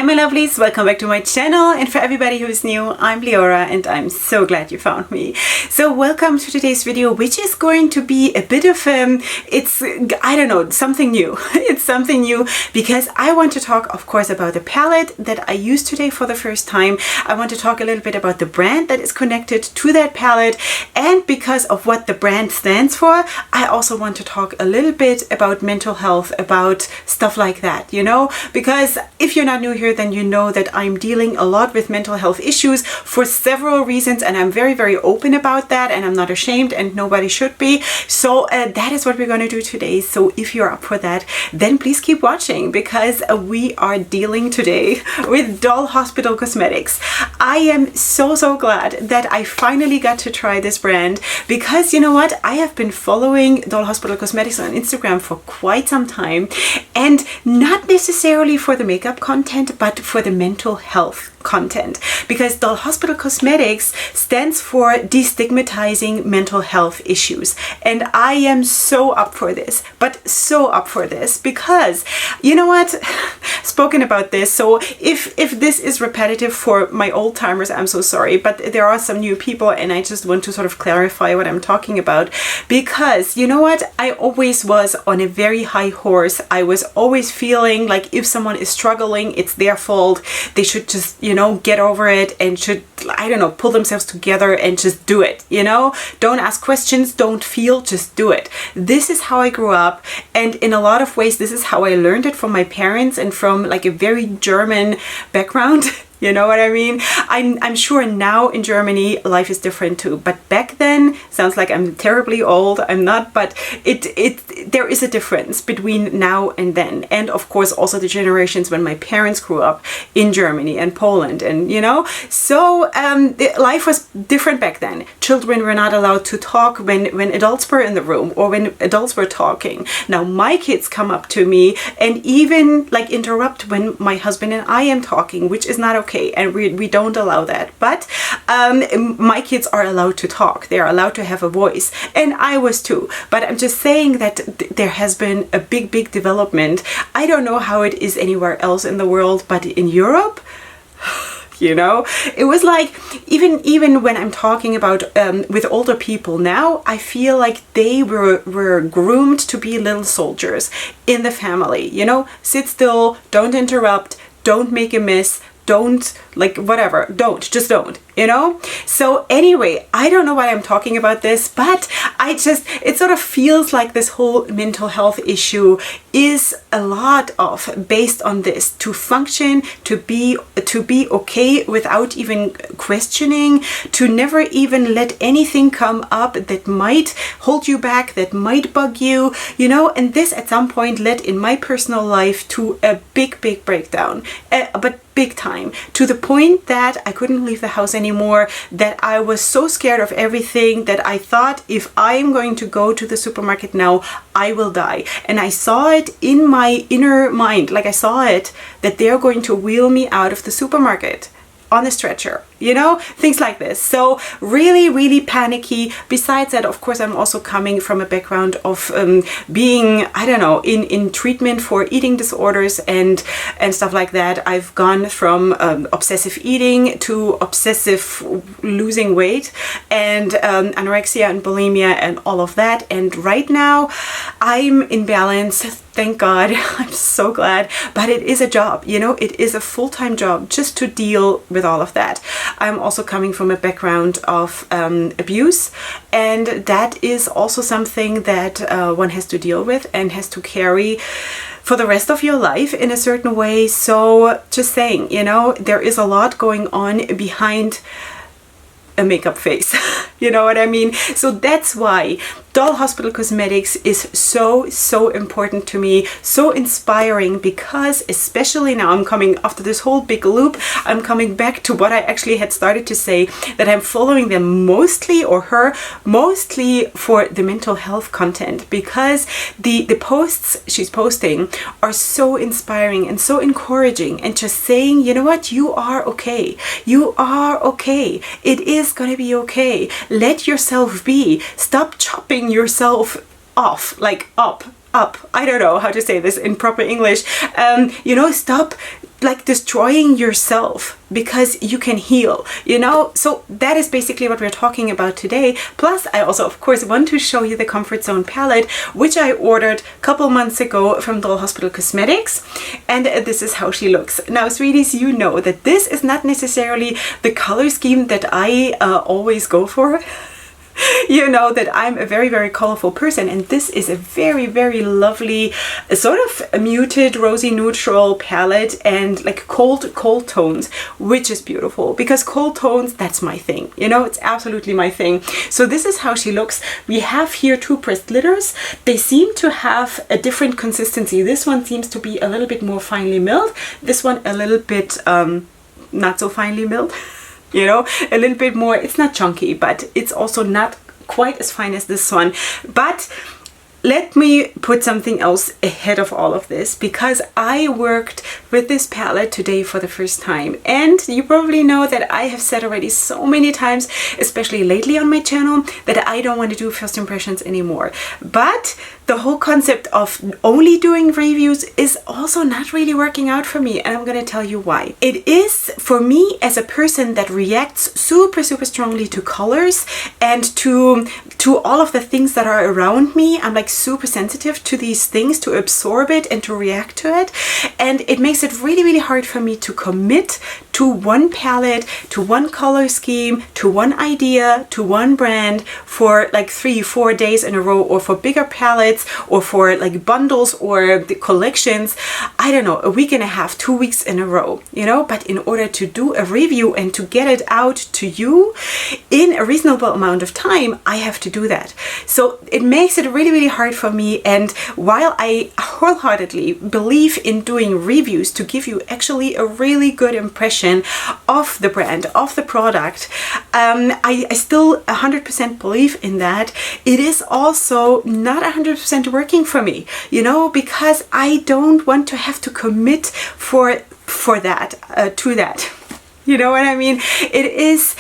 my lovelies, welcome back to my channel, and for everybody who is new, I'm Leorah and I'm so glad you found me. So welcome to today's video, which is going to be a bit of I don't know, something new. It's something new because I want to talk, of course, about the palette that I used today for the first time. I want to talk a little bit about the brand that is connected to that palette, and because of what the brand stands for, I also want to talk a little bit about mental health, about stuff like that, you know, because if you're not new here, then you know that I'm dealing a lot with mental health issues for several reasons, and I'm very, very open about that, and I'm not ashamed, and nobody should be. So that is what we're going to do today. So if you're up for that, then please keep watching, because we are dealing today with Doll Hospital Cosmetics. I am so glad that I finally got to try this brand, because you know what, I have been following Doll Hospital Cosmetics on Instagram for quite some time, and not necessarily for the makeup content, but for the mental health content, because Doll Hospital Cosmetics stands for destigmatizing mental health issues, and I am so up for this, but so up for this, because you know what, spoken about this, so if this is repetitive for my old timers, I'm so sorry, but there are some new people and I just want to sort of clarify what I'm talking about, because you know what, I always was on a very high horse. I was always feeling like if someone is struggling, it's their fault, they should just, you know, get over it and should, I don't know, pull themselves together and just do it, you know, don't ask questions, don't feel, just do it. This is how I grew up, and in a lot of ways this is how I learned it from my parents and from like a very German background. You know what I mean? I'm sure now in Germany life is different too, but back then, sounds like I'm terribly old, I'm not, but there is a difference between now and then, and of course also the generations when my parents grew up in Germany and Poland, and you know, so life was different back then. Children were not allowed to talk when adults were in the room or when adults were talking. Now my kids come up to me and even like interrupt when my husband and I am talking, which is not okay, and we don't allow that. But my kids are allowed to talk, they are allowed to have a voice, and I was too. But I'm just saying that there has been a big development. I don't know how it is anywhere else in the world, but in Europe, you know, it was like even when I'm talking about with older people now, I feel like they were groomed to be little soldiers in the family, you know, sit still, don't interrupt, don't make a mess, don't, like, whatever, just don't, you know. So anyway, I don't know why I'm talking about this, but it sort of feels like this whole mental health issue is a lot of based on this, to function, to be okay without even questioning, to never even let anything come up that might hold you back, that might bug you, you know. And this at some point led in my personal life to a big breakdown, but big time, to the point that I couldn't leave the house anymore, that I was so scared of everything that I thought, if I am going to go to the supermarket now, I will die. And I saw it in my inner mind, like I saw it, that they're going to wheel me out of the supermarket on a stretcher, you know, things like this. So really panicky. Besides that, of course, I'm also coming from a background of being, I don't know, in treatment for eating disorders and stuff like that. I've gone from obsessive eating to obsessive losing weight and anorexia and bulimia and all of that. And right now I'm in balance. Thank God. I'm so glad. But it is a job, you know, it is a full-time job just to deal with all of that. I'm also coming from a background of abuse, and that is also something that one has to deal with and has to carry for the rest of your life in a certain way. So just saying, you know, there is a lot going on behind a makeup face. You know what I mean? So that's why Doll Hospital Cosmetics is so important to me, so inspiring, because especially now I'm coming after this whole big loop, I'm coming back to what I actually had started to say, that I'm following them mostly, or her mostly, for the mental health content, because the posts she's posting are so inspiring and so encouraging, and just saying, you know what, you are okay, you are okay, it is gonna be okay, let yourself be, stop chopping yourself off, like up, I don't know how to say this in proper English, you know, stop like destroying yourself because you can heal, you know? So that is basically what we're talking about today. Plus, I also, of course, want to show you the Comfort Zone palette, which I ordered a couple months ago from Doll Hospital Cosmetics. And this is how she looks. Now, sweeties, you know that this is not necessarily the color scheme that I always go for. You know that I'm a very, very colorful person, and this is a very, very lovely sort of muted rosy neutral palette and like cold tones, which is beautiful because cold tones, that's my thing, you know, it's absolutely my thing. So this is how she looks. We have here two pressed glitters. They seem to have a different consistency. This one seems to be a little bit more finely milled, this one a little bit not so finely milled. You know, a little bit more, it's not chunky, but it's also not quite as fine as this one. But let me put something else ahead of all of this, because I worked with this palette today for the first time. And you probably know that I have said already so many times, especially lately on my channel, that I don't want to do first impressions anymore. But the whole concept of only doing reviews is also not really working out for me, and I'm going to tell you why. It is, for me as a person that reacts super strongly to colors and to all of the things that are around me. I'm like super sensitive to these things, to absorb it and to react to it, and it makes it really hard for me to commit to one palette, to one color scheme, to one idea, to one brand for like 3-4 days in a row, or for bigger palettes, or for like bundles or the collections, I don't know, a week and a half, 2 weeks in a row, you know. But in order to do a review and to get it out to you in a reasonable amount of time, I have to do that. So it makes it really hard for me. And while I wholeheartedly believe in doing reviews to give you actually a really good impression of the brand, of the product, I still 100% believe in that. It is also not 100% working for me, you know, because I don't want to have to commit for that to that. You know what I mean? It is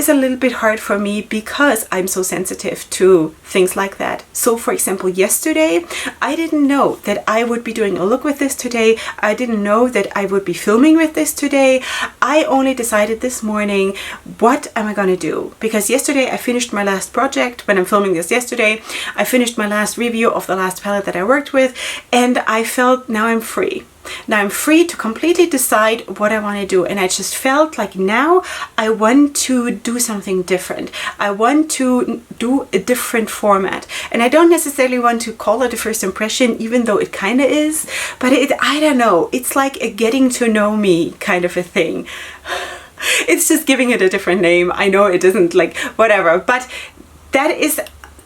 a little bit hard for me because I'm so sensitive to things like that. So for example, yesterday, I didn't know that I would be doing a look with this today. I didn't know that I would be filming with this today. I only decided this morning, what am I gonna do? Because yesterday I finished my last project. When I'm filming this yesterday, I finished my last review of the last palette that I worked with, and I felt now I'm free. Now I'm free to completely decide what I want to do, and I just felt like now I want to do something different. I want to do a different format, and I don't necessarily want to call it a first impression, even though it kind of is, but I don't know, it's like a getting to know me kind of a thing. It's just giving it a different name. I know it isn't, like, whatever, but that is,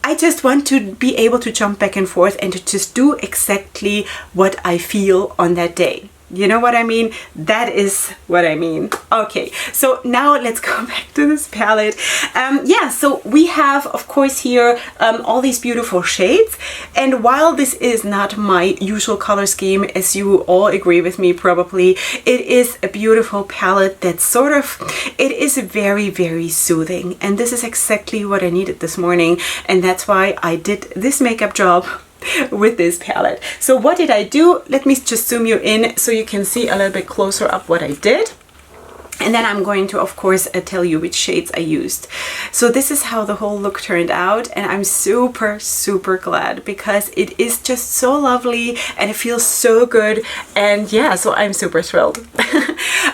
I just want to be able to jump back and forth and to just do exactly what I feel on that day. You know what I mean? That is what I mean. Okay, so now let's go back to this palette. Yeah, so we have, of course, here all these beautiful shades. And while this is not my usual color scheme, as you all agree with me probably, it is a beautiful palette that sort of, it is very soothing. And this is exactly what I needed this morning. And that's why I did this makeup job with this palette. So what did I do? Let me just zoom you in so you can see a little bit closer up what I did. And then I'm going to, of course, tell you which shades I used. So this is how the whole look turned out, and I'm super glad because it is just so lovely and it feels so good. And yeah, so I'm super thrilled.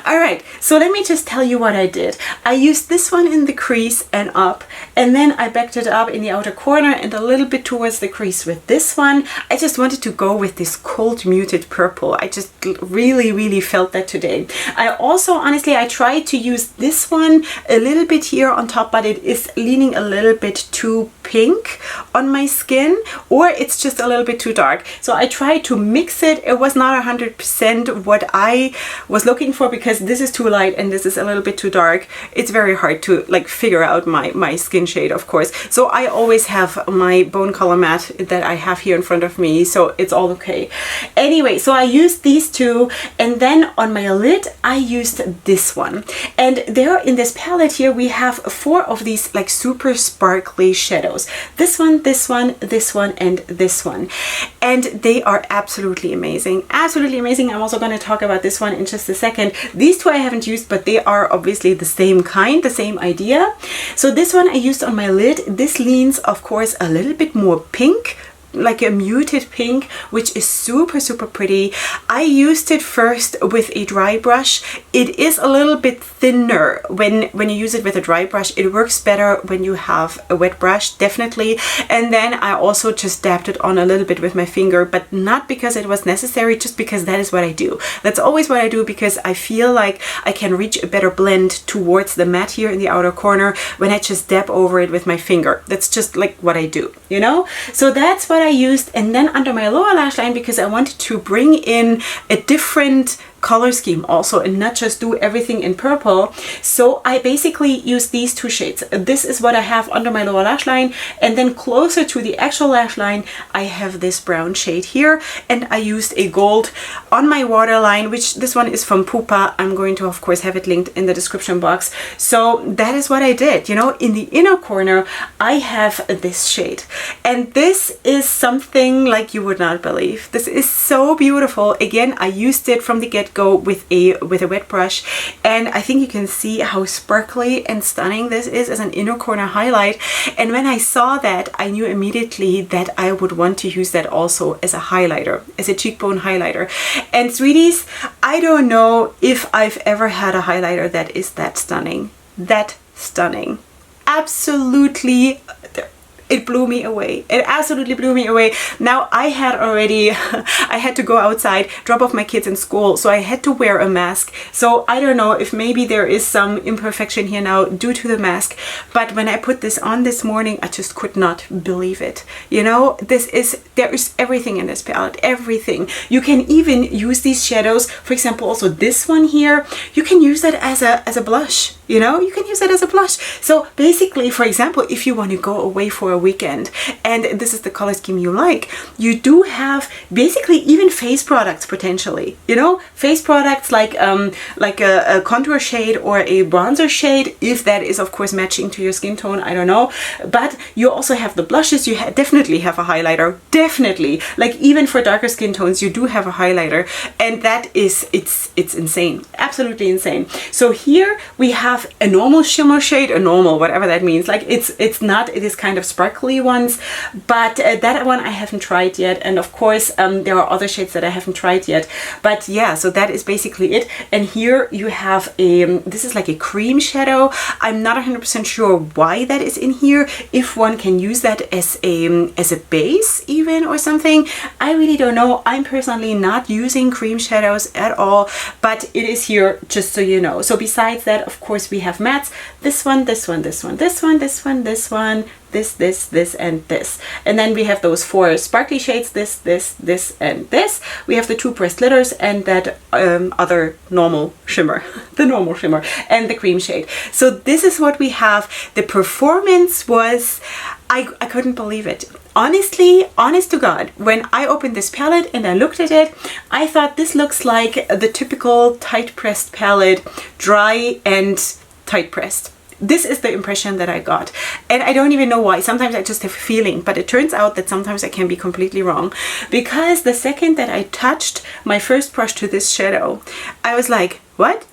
All right, so let me just tell you what I did. I used this one in the crease and up, and then I backed it up in the outer corner and a little bit towards the crease with this one. I just wanted to go with this cold muted purple. I just really felt that today. I also, honestly, I tried to use this one a little bit here on top, but it is leaning a little bit too pink on my skin, or it's just a little bit too dark. So I tried to mix it. It was not 100% what I was looking for because this is too light and this is a little bit too dark. It's very hard to like figure out my skin shade, of course. So I always have my bone color mat that I have here in front of me, so it's all okay. Anyway, so I used these two, and then on my lid I used this one. And there in this palette here we have 4 of these like super sparkly shadows. shadows. This one, this one, this one, and this one. And they are absolutely amazing. Absolutely amazing. I'm also going to talk about this one in just a second. These two I haven't used, but they are obviously the same kind, the same idea. So this one I used on my lid. This leans, of course, a little bit more pink, like a muted pink, which is super, super pretty. I used it first with a dry brush. It is a little bit thinner when you use it with a dry brush. It works better when you have a wet brush, definitely. And then I also just dabbed it on a little bit with my finger, but not because it was necessary, just because that is what I do. That's always what I do, because I feel like I can reach a better blend towards the matte here in the outer corner when I just dab over it with my finger. That's just like what I do, you know? So that's what I used. And then under my lower lash line, because I wanted to bring in a different color scheme also and not just do everything in purple, so I basically use these two shades. This is what I have under my lower lash line, and then closer to the actual lash line I have this brown shade here, and I used a gold on my waterline, which this one is from Pupa. I'm going to of course have it linked in the description box. So that is what I did. You know, in the inner corner I have this shade, and this is something like you would not believe. This is so beautiful. Again, I used it from the get-go with a wet brush, and I think you can see how sparkly and stunning this is as an inner corner highlight. And when I saw that, I knew immediately that I would want to use that also as a highlighter, as a cheekbone highlighter. And sweeties, I don't know if I've ever had a highlighter that is that stunning. That stunning. Absolutely. It blew me away. It absolutely blew me away. Now I had to go outside, drop off my kids in school, so I had to wear a mask. So I don't know if maybe there is some imperfection here now due to the mask, but when I put this on this morning, I just could not believe it. You know, there is everything in this palette, everything. You can even use these shadows, for example, also this one here, you can use that as a blush. You know, you can use that as a blush. So basically, for example, if you want to go away for a weekend and this is the color scheme you like, you do have basically even face products potentially. You know, face products like a contour shade or a bronzer shade, if that is of course matching to your skin tone, I don't know. But you also have the blushes. You definitely have a highlighter. Definitely, like even for darker skin tones, you do have a highlighter, and that is it's insane, absolutely insane. So here we have a normal shimmer shade, a normal, whatever that means. Like it is kind of sparkly ones, but that one I haven't tried yet. And of course, there are other shades that I haven't tried yet. But yeah, so that is basically it. And here you have this is like a cream shadow. I'm not 100% sure why that is in here. If one can use that as a base even or something, I really don't know. I'm personally not using cream shadows at all, but it is here just so you know. So besides that, of course, we have mattes. This one, this one, this one, this one, this one, this one, this, and this. And then we have those 4 sparkly shades, this, and this. We have the 2 pressed glitters and that other normal shimmer, the normal shimmer, and the cream shade. So this is what we have. The performance was, I couldn't believe it. Honestly, honest to God, when I opened this palette and I looked at it, I thought this looks like the typical tight pressed palette, dry and tight pressed. This is the impression that I got, and I don't even know why. Sometimes I just have a feeling, but it turns out that sometimes I can be completely wrong, because the second that I touched my first brush to this shadow, I was like, what?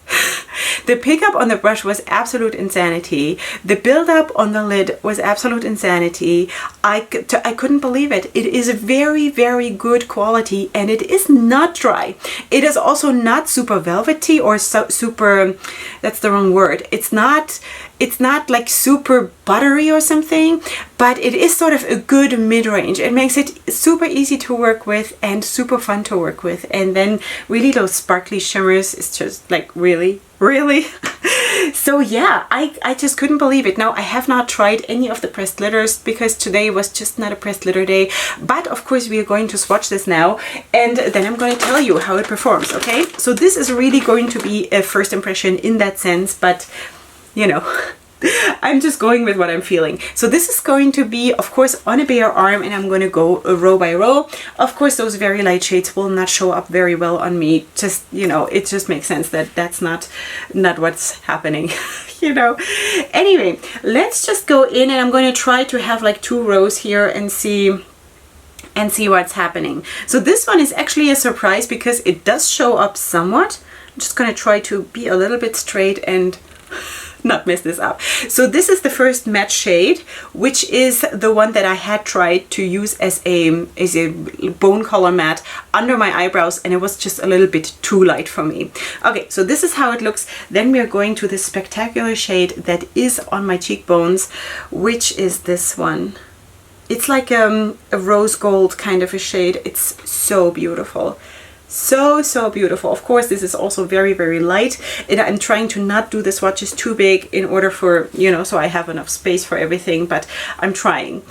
The pickup on the brush was absolute insanity. The build-up on the lid was absolute insanity. I couldn't believe it. It is a very, very good quality, and it is not dry. It is also not super velvety or super, that's the wrong word. It's not like super buttery or something, but it is sort of a good mid-range. It makes it super easy to work with and super fun to work with. And then really those sparkly shimmers is just like really. So yeah, I just couldn't believe it. Now I have not tried any of the pressed glitters because today was just not a pressed glitter day, but of course we are going to swatch this now, and then I'm going to tell you how it performs. Okay, so this is really going to be a first impression in that sense, but you know, I'm just going with what I'm feeling. So this is going to be, of course, on a bare arm, and I'm going to go row by row. Of course, those very light shades will not show up very well on me. Just, you know, it just makes sense that that's not what's happening you know. Anyway, let's just go in, and I'm going to try to have like 2 rows here and see what's happening. So this one is actually a surprise because it does show up somewhat. I'm just going to try to be a little bit straight and not mess this up. So this is the first matte shade, which is the one that I had tried to use as a bone color matte under my eyebrows, and it was just a little bit too light for me. Okay, so this is how it looks. Then we are going to this spectacular shade that is on my cheekbones, which is this one. It's like a rose gold kind of a shade. It's so beautiful. So beautiful. Of course, this is also very, very light, and I'm trying to not do the swatches too big in order for, you know, so I have enough space for everything, but I'm trying.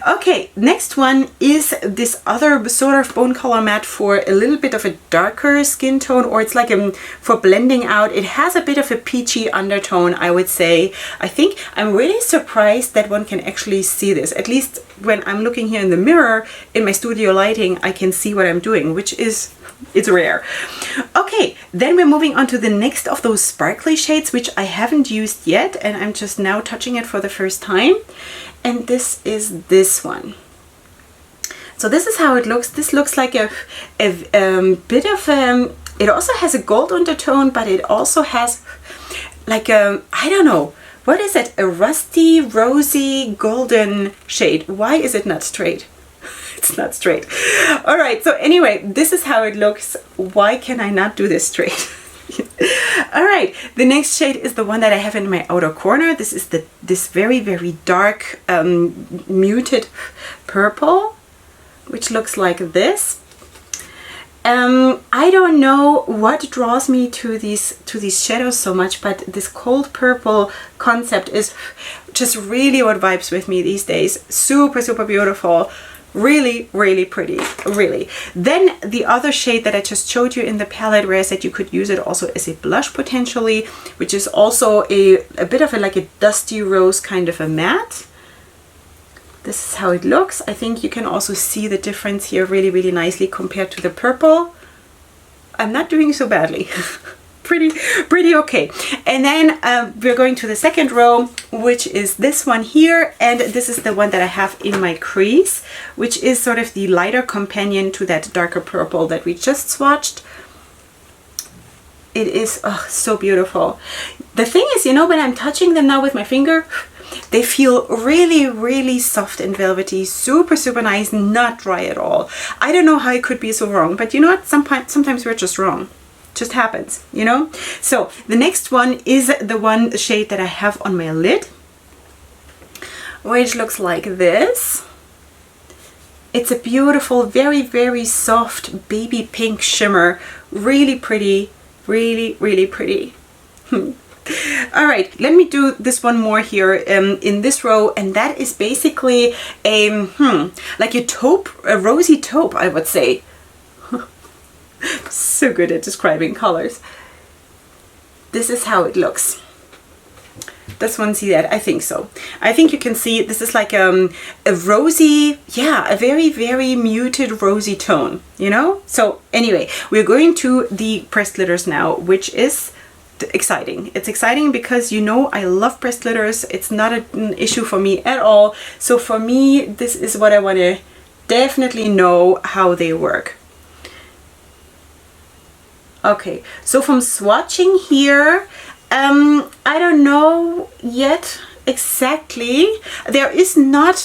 Okay, next one is this other sort of bone color matte for a little bit of a darker skin tone, or it's like for blending out. It has a bit of a peachy undertone, I would say. I think I'm really surprised that one can actually see this. At least when I'm looking here in the mirror in my studio lighting, I can see what I'm doing, which is, it's rare. Okay, then we're moving on to the next of those sparkly shades, which I haven't used yet, and I'm just now touching it for the first time. And this is this one. So this is how it looks. This looks like a bit of it also has a gold undertone, but it also has like a, I don't know, what is it? A rusty, rosy, golden shade. Why is it not straight? It's not straight. All right, so anyway, this is how it looks. Why can I not do this straight? All right, the next shade is the one that I have in my outer corner. This is this very, very dark muted purple, which looks like this. I don't know what draws me to these shadows so much, but this cold purple concept is just really what vibes with me these days. Super, super beautiful. Really, really pretty, really. Then the other shade that I just showed you in the palette, where I said you could use it also as a blush potentially, which is also a bit of like a dusty rose kind of a matte. This is how it looks. I think you can also see the difference here really, really nicely compared to the purple. I'm not doing so badly. pretty okay. And then we're going to the second row, which is this one here, and this is the one that I have in my crease, which is sort of the lighter companion to that darker purple that we just swatched. It is so beautiful. The thing is, you know, when I'm touching them now with my finger, they feel really, really soft and velvety, super, super nice, not dry at all. I don't know how it could be so wrong, but you know what? Sometimes we're just wrong. Just happens, you know. So the next one is the one shade that I have on my lid, which looks like this. It's a beautiful, very, very soft baby pink shimmer. Really pretty, really, really pretty. All right, let me do this one more here in this row, and that is basically a like a taupe, a rosy taupe, I would say. So good at describing colors. This is how it looks. Does one see that? I think so. I think you can see this is like a rosy, yeah, a very, very muted rosy tone, you know? So anyway, we're going to the pressed glitters now, which is exciting. It's exciting because, you know, I love pressed glitters. It's not an issue for me at all. So for me, this is what I want to definitely know how they work. Okay, so from swatching here, I don't know yet exactly. There is not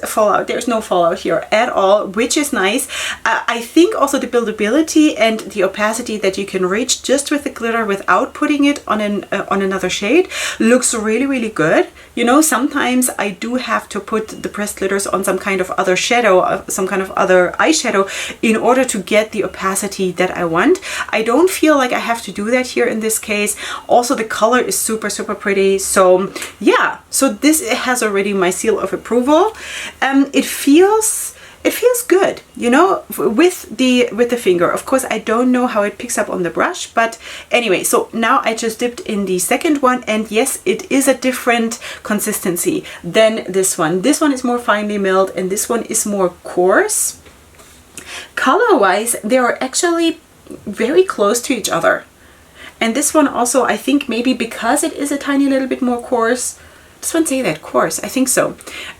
fallout. There's no fallout here at all, which is nice. I think also the buildability and the opacity that you can reach just with the glitter without putting it on another shade looks really, really good. You know, sometimes I do have to put the pressed glitters on some kind of other shadow, some kind of other eyeshadow in order to get the opacity that I want. I don't feel like I have to do that here in this case. Also, the color is super, super pretty. So yeah, so this has already my seal of approval. It feels good, you know, with the finger. Of course, I don't know how it picks up on the brush, but anyway, so now I just dipped in the second one, and yes, it is a different consistency than this one. This one is more finely milled, and this one is more coarse. Color-wise, they are actually very close to each other. And this one also, I think maybe because it is a tiny little bit more coarse, does one say that coarse? I think so.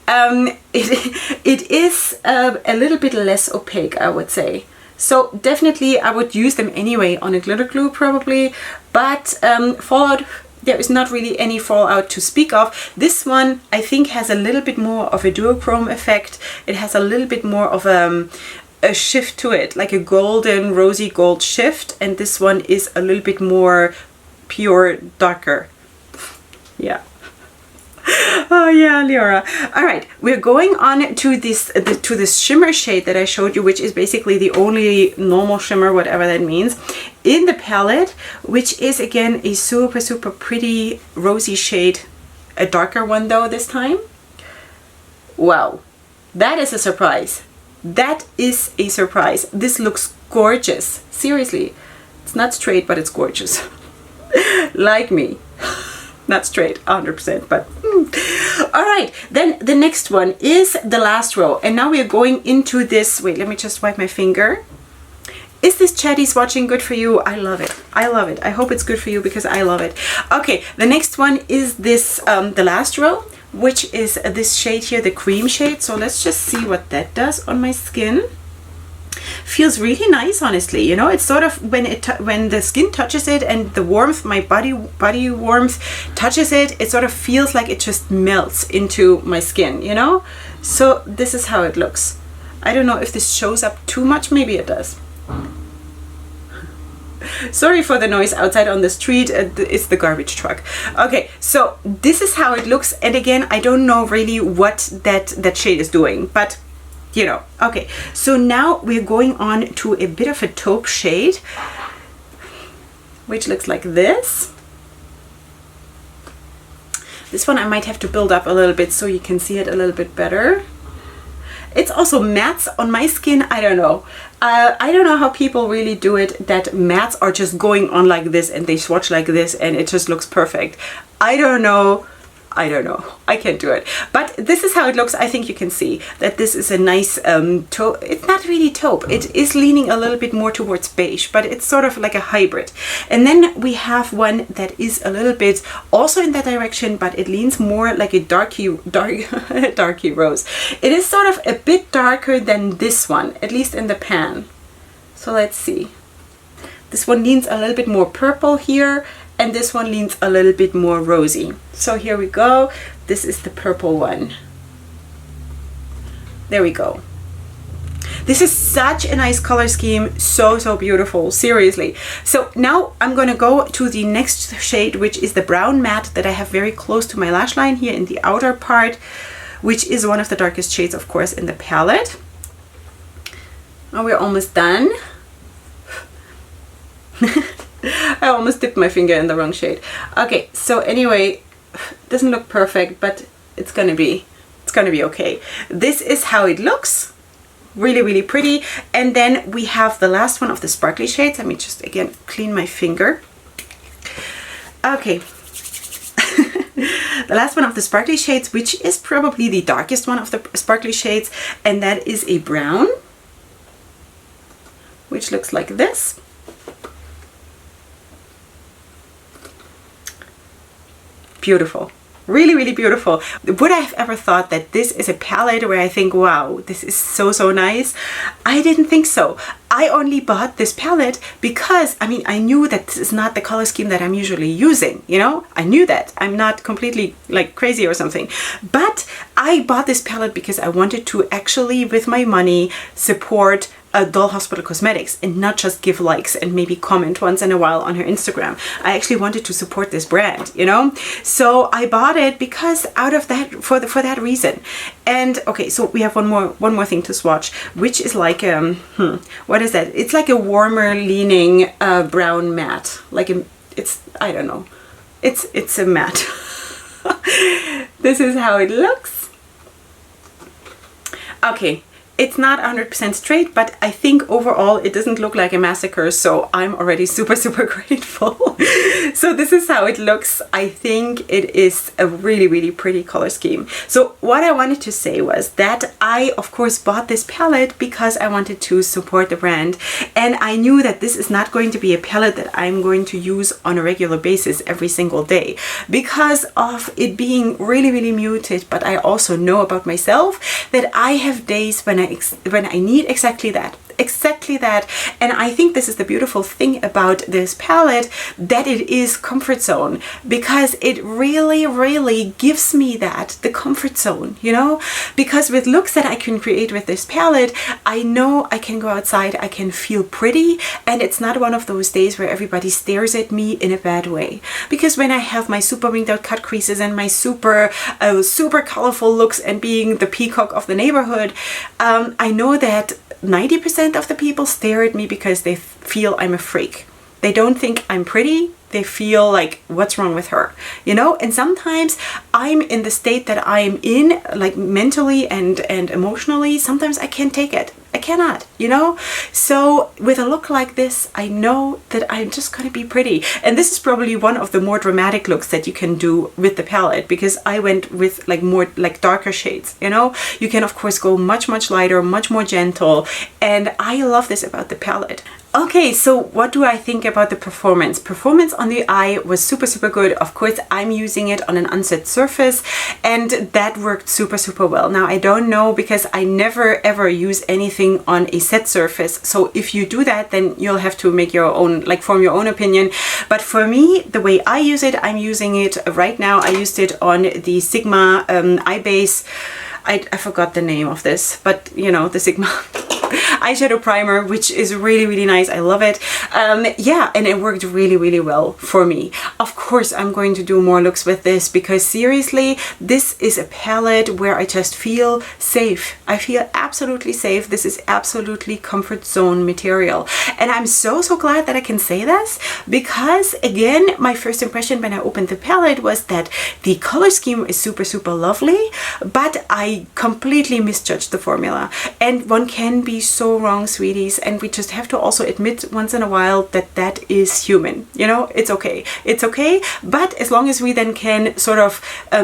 It is a little bit less opaque, I would say. So definitely I would use them anyway on a glitter glue probably, but fallout, there is not really any fallout to speak of. This one I think has a little bit more of a duochrome effect. It has a little bit more of a shift to it, like a golden rosy gold shift, and this one is a little bit more pure darker. Yeah. Oh yeah, Leorah. All right, we're going on to this shimmer shade that I showed you, which is basically the only normal shimmer, whatever that means, in the palette, which is again a super, super pretty rosy shade, a darker one though this time. Wow, that is a surprise. That is a surprise. This looks gorgeous. Seriously, it's not straight, but it's gorgeous. Like me. Not straight 100%, but all right, then the next one is the last row, and now we are going into this. Wait, let me just wipe my finger. Is this Chatty swatching good for you? I love it. I love it. I hope it's good for you because I love it. Okay, the next one is this the last row, which is this shade here, the cream shade. So let's just see what that does on my skin. Feels really nice, honestly. You know, it's sort of when the skin touches it and the warmth, my body warmth touches it, it sort of feels like it just melts into my skin, you know. So this is how it looks. I don't know if this shows up too much. Maybe it does. Sorry for the noise outside on the street. It's the garbage truck. Okay, so this is how it looks, and again, I don't know really what that shade is doing, but you know. Okay, so now we're going on to a bit of a taupe shade, which looks like this. This one I might have to build up a little bit so you can see it a little bit better. It's also mattes on my skin. I don't know. I don't know how people really do it, that mattes are just going on like this and they swatch like this and it just looks perfect. I don't know. I don't know. I can't do it. But this is how it looks. I think you can see that this is a nice taupe. It's not really taupe. It is leaning a little bit more towards beige, but it's sort of like a hybrid. And then we have one that is a little bit also in that direction, but it leans more like a darky rose. It is sort of a bit darker than this one, at least in the pan. So let's see. This one leans a little bit more purple here, and this one leans a little bit more rosy. So here we go. This is the purple one. There we go. This is such a nice color scheme. So, so beautiful. Seriously. So now I'm going to go to the next shade, which is the brown matte that I have very close to my lash line here in the outer part, which is one of the darkest shades, of course, in the palette. Now we're almost done. I almost dipped my finger in the wrong shade. Okay, so anyway, doesn't look perfect, but it's gonna be okay. This is how it looks. Really, really pretty. And then we have the last one of the sparkly shades. Let me just again clean my finger. Okay. The last one of the sparkly shades, which is probably the darkest one of the sparkly shades, and that is a brown, which looks like this. Beautiful. Really, really beautiful. Would I have ever thought that this is a palette where I think, wow, this is so, so nice? I didn't think so. I only bought this palette because, I mean, I knew that this is not the color scheme that I'm usually using, you know? I knew that. I'm not completely like crazy or something. But I bought this palette because I wanted to actually, with my money, support Doll Hospytal Cosmetics and not just give likes and maybe comment once in a while on her Instagram. I actually wanted to support this brand, you know? So I bought it because out of that, for that reason. And okay, so we have one more thing to swatch, which is like what is that? It's like a warmer leaning brown matte. Like I don't know. It's a matte. This is how it looks. Okay. It's not 100% straight, but I think overall it doesn't look like a massacre, so I'm already super, super grateful. So this is how it looks. I think it is a really, really pretty color scheme. So what I wanted to say was that I, of course, bought this palette because I wanted to support the brand, and I knew that this is not going to be a palette that I'm going to use on a regular basis every single day because of it being really, really muted. But I also know about myself that I have days when I need exactly that. And I think this is the beautiful thing about this palette, that it is comfort zone, because it really, really gives me that, the comfort zone, you know, because with looks that I can create with this palette, I know I can go outside, I can feel pretty, and it's not one of those days where everybody stares at me in a bad way. Because when I have my super winged out cut creases and my super colorful looks and being the peacock of the neighborhood, I know that 90% of the people stare at me because they feel I'm a freak. They don't think I'm pretty. They feel like, what's wrong with her? You know, and sometimes I'm in the state that I'm in, like mentally and emotionally, sometimes I can't take it. I cannot, you know? So with a look like this, I know that I'm just gonna be pretty. And this is probably one of the more dramatic looks that you can do with the palette, because I went with like more like darker shades, you know? You can of course go much, much lighter, much more gentle. And I love this about the palette. Okay, so what do I think about the performance? Performance on the eye was super, super good. Of course, I'm using it on an unset surface, and that worked super, super well. Now, I don't know, because I never ever use anything on a set surface. So if you do that, then you'll have to make your own, like form your own opinion. But for me, the way I use it, I'm using it right now. I used it on the Sigma eye base. I forgot the name of this, but you know, the Sigma eyeshadow primer, which is really, really nice. I love it. Yeah, and it worked really, really well for me. Of course, I'm going to do more looks with this, because seriously, this is a palette where I just feel safe. I feel absolutely safe. This is absolutely comfort zone material. And I'm so, so glad that I can say this, because again, my first impression when I opened the palette was that the color scheme is super, super lovely, but I completely misjudged the formula. And one can be so wrong, sweeties, and we just have to also admit once in a while that that is human. You know, it's okay. It's okay, but as long as we then can sort of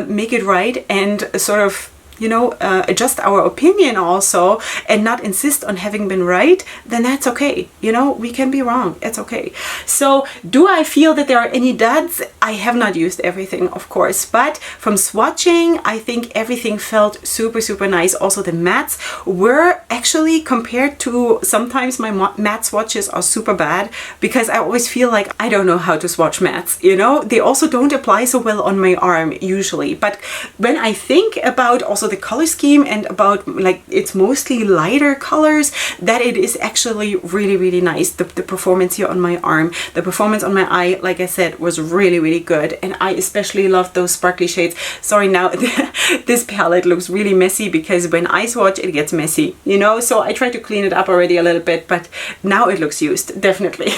make it right and sort of, you know, adjust our opinion also and not insist on having been right, then that's okay. You know, we can be wrong. It's okay. So do I feel that there are any duds? I have not used everything, of course, but from swatching, I think everything felt super, super nice. Also, the mattes were actually, compared to sometimes my matte swatches are super bad, because I always feel like I don't know how to swatch mattes, you know? They also don't apply so well on my arm usually. But when I think about also the color scheme and about like it's mostly lighter colors, that it is actually really, really nice. The performance here on my arm, the performance on my eye, like I said, was really, really good. And I especially love those sparkly shades. Sorry, now this palette looks really messy, because when I swatch it gets messy, you know, so I try to clean it up already a little bit, but now it looks used, definitely.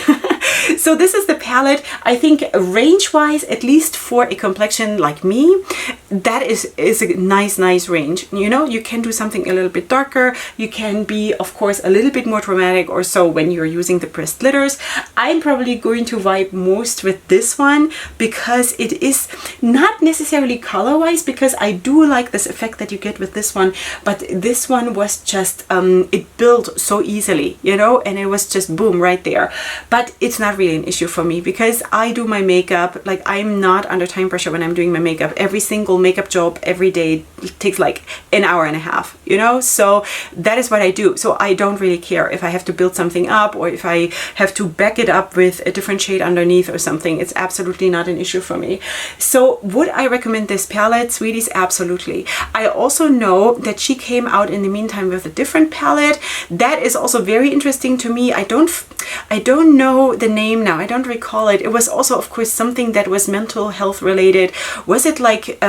So this is the palette. I think range wise, at least for a complexion like me, that is a nice range. You know, you can do something a little bit darker. You can be, of course, a little bit more dramatic or so when you're using the pressed glitters. I'm probably going to vibe most with this one, because it is not necessarily color wise, because I do like this effect that you get with this one, but this one was just it built so easily, you know, and it was just boom right there. But it's not really an issue for me, because I do my makeup, like I'm not under time pressure when I'm doing my makeup. Every single makeup job every day takes like an hour and a half, you know, so that is what I do. So I don't really care if I have to build something up or if I have to back it up with a different shade underneath or something. It's absolutely not an issue for me. So would I recommend this palette, sweeties? Absolutely. I also know that she came out in the meantime with a different palette that is also very interesting to me. I don't know the name now. I don't recall it. It was also, of course, something that was mental health related. Was it like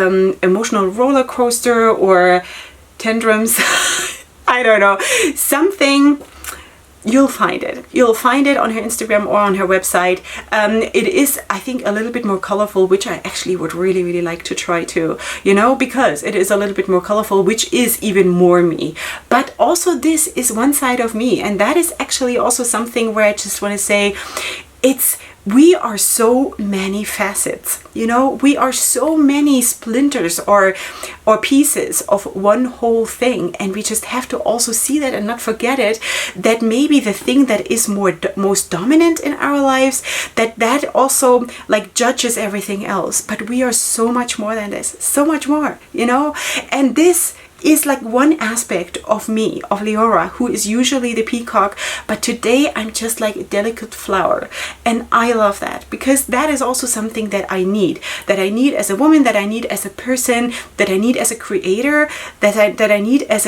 emotional roller coaster or tantrums? I don't know. Something. You'll find it. You'll find it on her Instagram or on her website. It is, I think, a little bit more colorful, which I actually would really, really like to try too, you know, because it is a little bit more colorful, which is even more me. But also this is one side of me, and that is actually also something where I just want to say, we are so many facets, you know, we are so many splinters or pieces of one whole thing, and we just have to also see that and not forget it, that maybe the thing that is most dominant in our lives, that also like judges everything else, but we are so much more than this, so much more, you know. And this is like one aspect of me, of Leorah, who is usually the peacock, but today I'm just like a delicate flower, and I love that, because that is also something that I need as a woman, that I need as a person, that I need as a creator, that I need as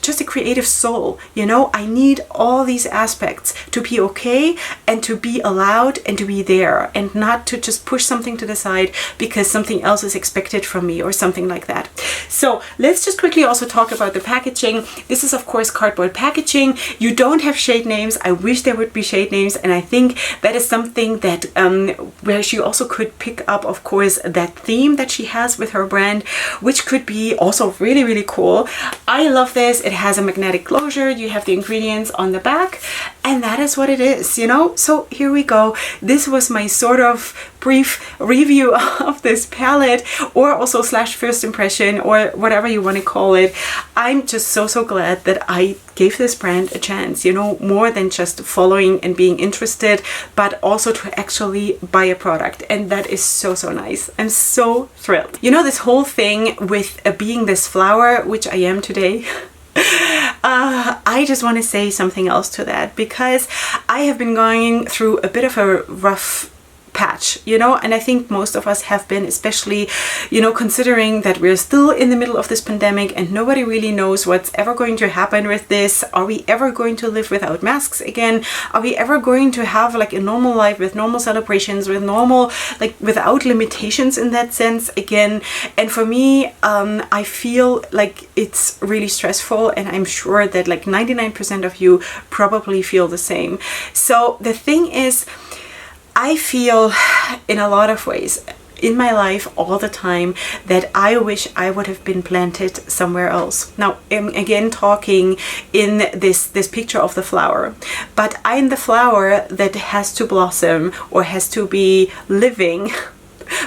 just a creative soul, you know. I need all these aspects to be okay and to be allowed and to be there, and not to just push something to the side because something else is expected from me or something like that. So let's just quickly also talk about the packaging. This is of course cardboard packaging. You don't have shade names. I wish there would be shade names, and I think that is something that where she also could pick up, of course, that theme that she has with her brand, which could be also really, really cool. I love this. It has a magnetic closure. You have the ingredients on the back, and that is what it is, you know. So here we go. This was my sort of brief review of this palette, or also / first impression, or whatever you want to call it. I'm just so glad that I gave this brand a chance, you know, more than just following and being interested, but also to actually buy a product, and that is so nice. I'm so thrilled. You know, this whole thing with being this flower, which I am today, I just want to say something else to that, because I have been going through a bit of a rough patch, you know, and I think most of us have been, especially, you know, considering that we're still in the middle of this pandemic and nobody really knows what's ever going to happen with this. Are we ever going to live without masks again? Are we ever going to have like a normal life with normal celebrations, with normal, like without limitations in that sense again? And for me, I feel like it's really stressful, and I'm sure that like 99% of you probably feel the same. So the thing is, I feel in a lot of ways in my life all the time that I wish I would have been planted somewhere else. Now, I'm again talking in this picture of the flower, but I'm the flower that has to blossom or has to be living,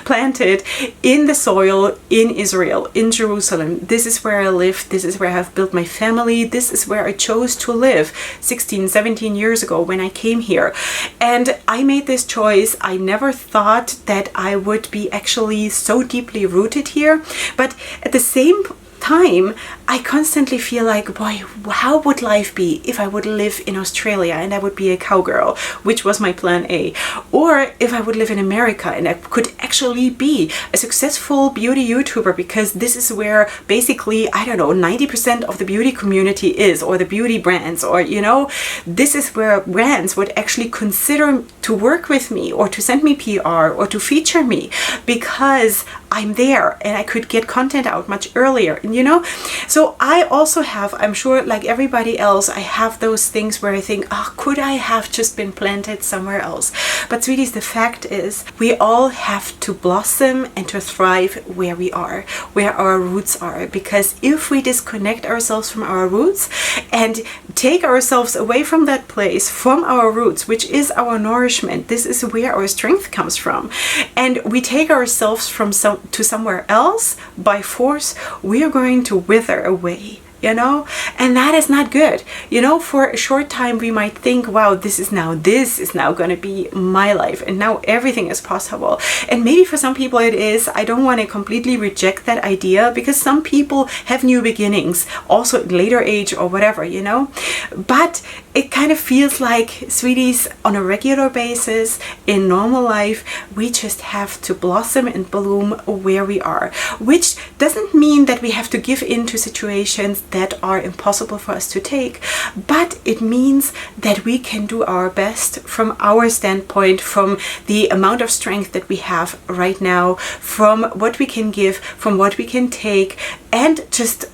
planted in the soil in Israel, in Jerusalem. This is where I live. This is where I have built my family. This is where I chose to live 16, 17 years ago when I came here. And I made this choice. I never thought that I would be actually so deeply rooted here. But at the same time, I constantly feel like, boy, how would life be if I would live in Australia and I would be a cowgirl, which was my plan A, or if I would live in America and I could actually be a successful beauty YouTuber, because this is where basically, I don't know, 90% of the beauty community is, or the beauty brands, or, you know, this is where brands would actually consider to work with me or to send me PR or to feature me, because I'm there and I could get content out much earlier, you know. So I also have, I'm sure like everybody else, I have those things where I think, oh, could I have just been planted somewhere else? But sweeties, the fact is we all have to blossom and to thrive where we are, where our roots are, because if we disconnect ourselves from our roots and take ourselves away from that place, from our roots, which is our nourishment, this is where our strength comes from, and we take ourselves from to somewhere else by force, we are going to wither away, you know, and that is not good. You know, for a short time we might think, wow, this is now going to be my life and now everything is possible. And maybe for some people it is. I don't want to completely reject that idea, because some people have new beginnings also at later age or whatever, you know, but it kind of feels like, sweeties, on a regular basis in normal life, we just have to blossom and bloom where we are, which doesn't mean that we have to give in to situations that are impossible for us to take, but it means that we can do our best from our standpoint, from the amount of strength that we have right now, from what we can give, from what we can take, and just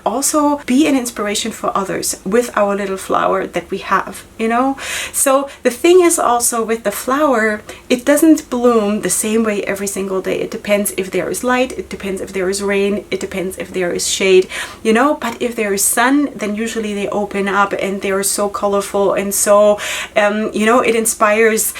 also be an inspiration for others with our little flower that we have, you know. So the thing is also with the flower, it doesn't bloom the same way every single day. It depends if there is light, it depends if there is rain, it depends if there is shade, you know. But if there is sun, then usually they open up and they're so colorful, and so you know, it inspires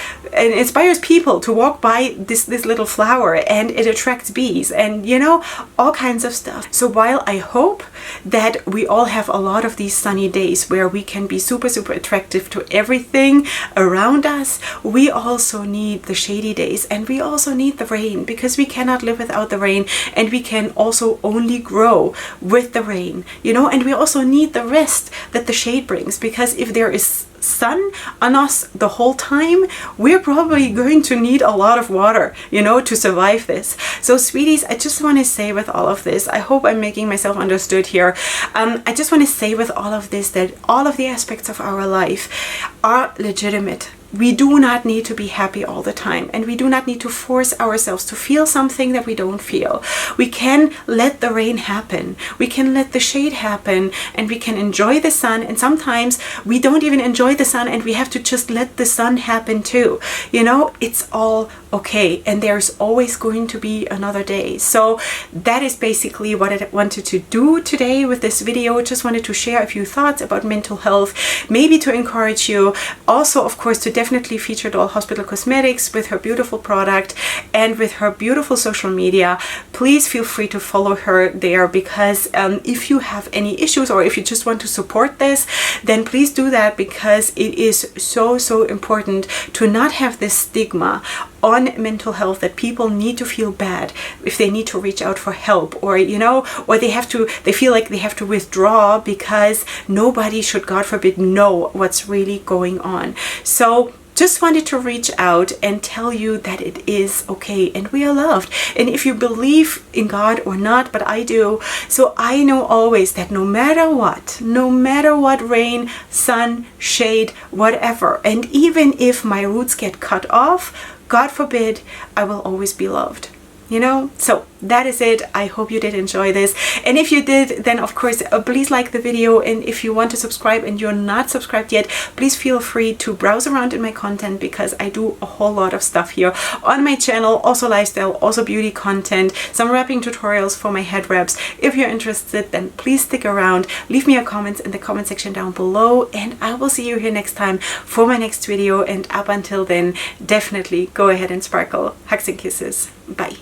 people to walk by this little flower, and it attracts bees, and you know, all kinds of stuff. So while I hope that we all have a lot of these sunny days where we can be super attractive to everything around us, we also need the shady days, and we also need the rain, because we cannot live without the rain, and we can also only grow with the rain, you know. And we also need the rest that the shade brings, because if there is sun on us the whole time, we're probably going to need a lot of water, you know, to survive this. So sweeties, I just want to say with all of this, I hope I'm making myself understood here. I just want to say with all of this that all of the aspects of our life are legitimate. We do not need to be happy all the time, and we do not need to force ourselves to feel something that we don't feel. We can let the rain happen, we can let the shade happen, and we can enjoy the sun. And sometimes we don't even enjoy the sun, and we have to just let the sun happen too, you know. It's all okay, and there's always going to be another day. So that is basically what I wanted to do today with this video. Just wanted to share a few thoughts about mental health, maybe to encourage you. Also, of course, to definitely feature Doll Hospital Cosmetics with her beautiful product and with her beautiful social media. Please feel free to follow her there, because if you have any issues, or if you just want to support this, then please do that, because it is so important to not have this stigma on mental health, that people need to feel bad if they need to reach out for help, or you know, or they feel like they have to withdraw because nobody should, God forbid, know what's really going on. So just wanted to reach out and tell you that it is okay, and we are loved. And if you believe in God or not, but I do, so I know always that no matter what, rain, sun, shade, whatever, and even if my roots get cut off, God forbid, I will always be loved, you know. So that is it. I hope you did enjoy this, and if you did, then of course please like the video, and if you want to subscribe and you're not subscribed yet, please feel free to browse around in my content, because I do a whole lot of stuff here on my channel, also lifestyle, also beauty content, some wrapping tutorials for my head wraps. If you're interested, then please stick around, leave me a comment in the comment section down below, and I will see you here next time for my next video. And up until then, definitely go ahead and sparkle. Hugs and kisses. Bye.